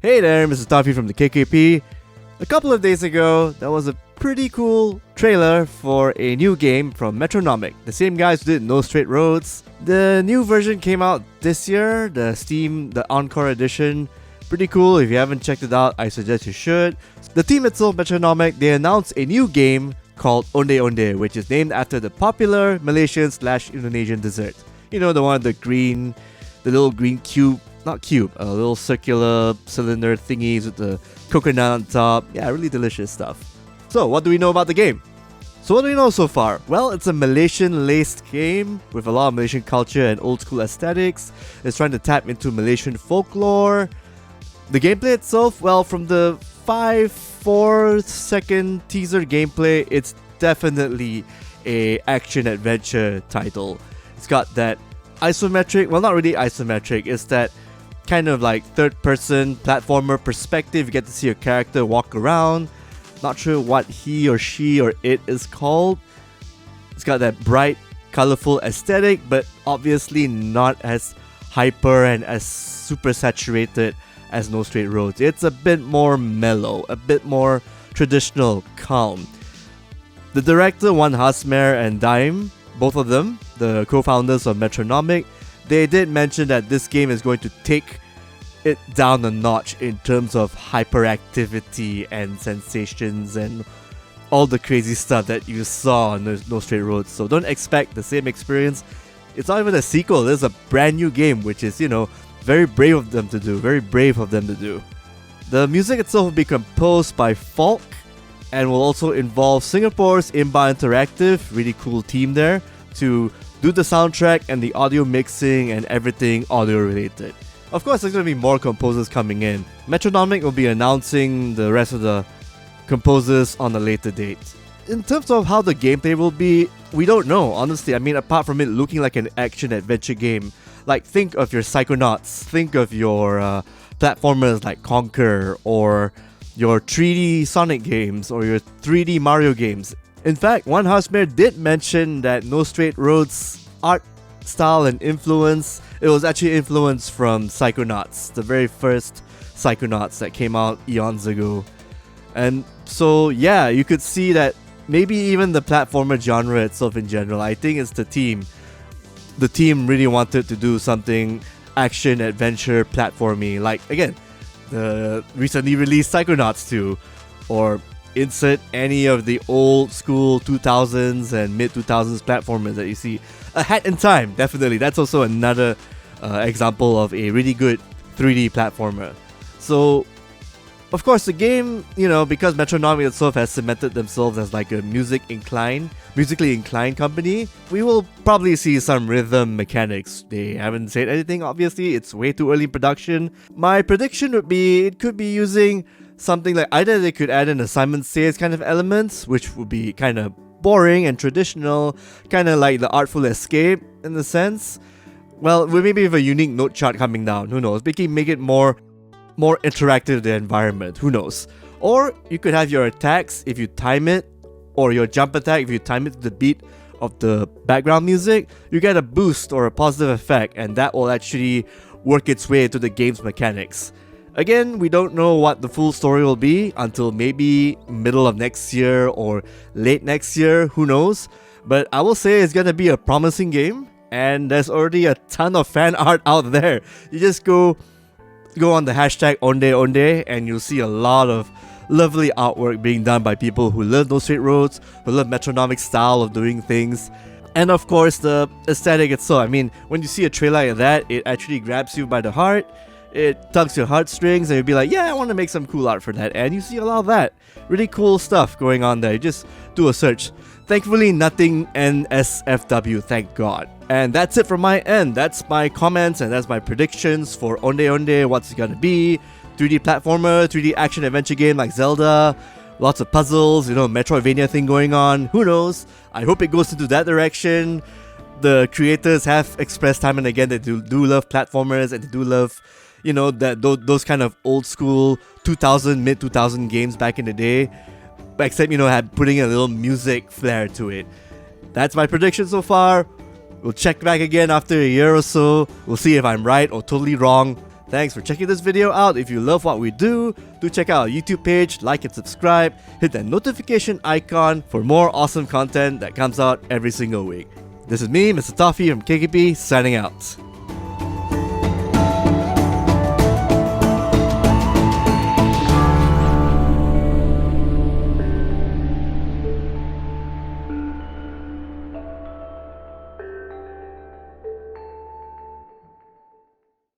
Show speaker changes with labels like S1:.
S1: Hey there, Mr. Toffee from the KKP. A couple of days ago, there was a pretty cool trailer for a new game from Metronomik, the same guys who did No Straight Roads. The new version came out this year, the Encore Edition. Pretty cool. If you haven't checked it out, I suggest you should. The team itself, Metronomik, they announced a new game called Ondeh Ondeh, which is named after the popular Malaysian/Indonesian dessert. You know, the one with the little green cube. Not cube, a little circular cylinder thingies with the coconut on top. Yeah, really delicious stuff. So, what do we know about the game? So, what do we know so far? Well, it's a Malaysian-laced game with a lot of Malaysian culture and old-school aesthetics. It's trying to tap into Malaysian folklore. The gameplay itself, well, from the 4-second teaser gameplay, it's definitely a action-adventure title. It's got that isometric, well, not really isometric, it's that kind of like third-person platformer perspective. You get to see your character walk around. Not sure what he or she or it is called. It's got that bright, colorful aesthetic, but obviously not as hyper and as super saturated as No Straight Roads. It's a bit more mellow, a bit more traditional, calm. The director, Wan Hasmer and Daim, both of them, the co-founders of Metronomik, they did mention that this game is going to take it down a notch in terms of hyperactivity and sensations and all the crazy stuff that you saw on No Straight Roads. So don't expect the same experience. It's not even a sequel, it's a brand new game, which is, very brave of them to do. The music itself will be composed by Falk and will also involve Singapore's Imba Interactive, really cool team there, to do the soundtrack and the audio mixing and everything audio related. Of course, there's going to be more composers coming in. Metronomik will be announcing the rest of the composers on a later date. In terms of how the gameplay will be, we don't know, honestly. I mean, apart from it looking like an action-adventure game, like think of your Psychonauts, think of your platformers like Conquer, or your 3D Sonic games, or your 3D Mario games. In fact, Wan Hasmer did mention that No Straight Roads' art style and influence, it was actually influenced from Psychonauts, the very first Psychonauts that came out eons ago. And so, yeah, you could see that maybe even the platformer genre itself in general, I think it's the team. The team really wanted to do something action, adventure, platformy, like, again, the recently released Psychonauts 2, or insert any of the old school 2000s and mid 2000s platformers that you see. A Hat in Time, definitely. That's also another example of a really good 3D platformer. So, of course, the game, because Metronomik itself has cemented themselves as like a musically inclined company, we will probably see some rhythm mechanics. They haven't said anything, obviously. It's way too early in production. My prediction would be it could be using something like either they could add in a Simon Says kind of elements, which would be kind of boring and traditional, kind of like the Artful Escape in the sense. Well, maybe with a unique note chart coming down, who knows? Make it more interactive, the environment, who knows? Or you could have your attacks if you time it, or your jump attack if you time it to the beat of the background music, you get a boost or a positive effect, and that will actually work its way into the game's mechanics. Again, we don't know what the full story will be until maybe middle of next year or late next year, who knows? But I will say it's gonna be a promising game, and there's already a ton of fan art out there. You just go on the hashtag Ondeh Ondeh and you'll see a lot of lovely artwork being done by people who love No Straight Roads, who love Metronomic's style of doing things. And of course, the aesthetic itself. I mean, when you see a trailer like that, it actually grabs you by the heart. It tugs your heartstrings and you'll be like, yeah, I want to make some cool art for that. And you see a lot of that. Really cool stuff going on there. You just do a search. Thankfully, nothing NSFW, thank God. And that's it from my end. That's my comments and that's my predictions for Ondeh Ondeh, what's it gonna be. 3D platformer, 3D action adventure game like Zelda. Lots of puzzles, Metroidvania thing going on. Who knows? I hope it goes into that direction. The creators have expressed time and again that they do love platformers and they do love those kind of old school 2000, mid 2000 games back in the day, except putting a little music flair to it. That's my prediction so far. We'll check back again after a year or so. We'll see if I'm right or totally wrong. Thanks for checking this video out. If you love what we do check out our YouTube page, like and subscribe, hit that notification icon for more awesome content that comes out every single week. This is me, Mr. Toffee from KKP, signing out.